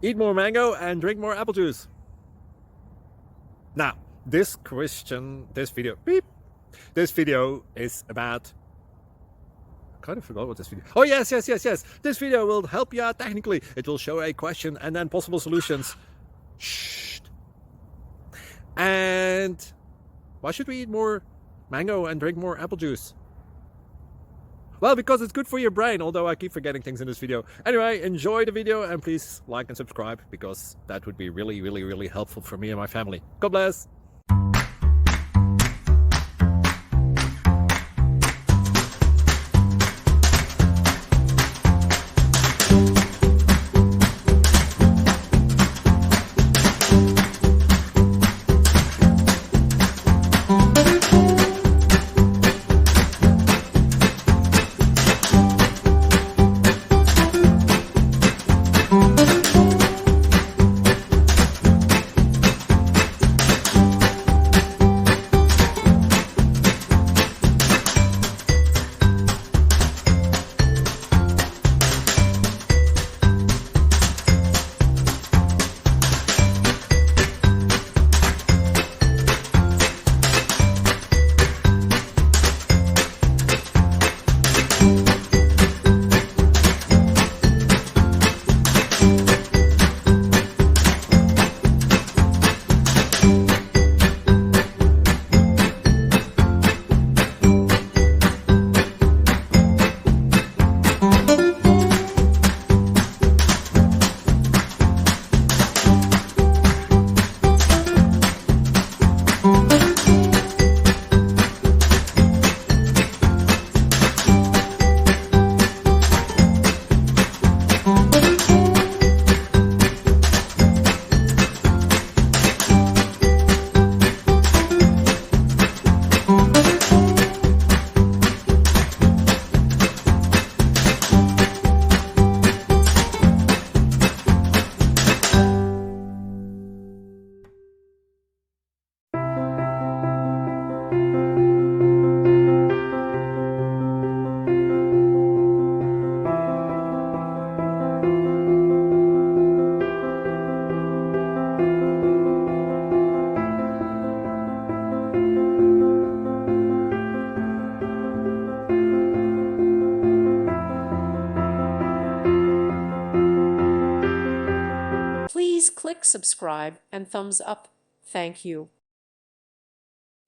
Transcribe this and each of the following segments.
Eat more mango and drink more apple juice. Now, this video is about, I kind of forgot what this video. Oh, yes. This video will help you out technically. It will show a question and then possible solutions. Shh. And why should we eat more mango and drink more apple juice? Well, because it's good for your brain, although I keep forgetting things in this video. Anyway, enjoy the video and please like and subscribe, because that would be really helpful for me and my family. God bless! Please click subscribe and thumbs up. Thank you.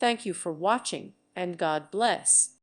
Thank you for watching, and God bless.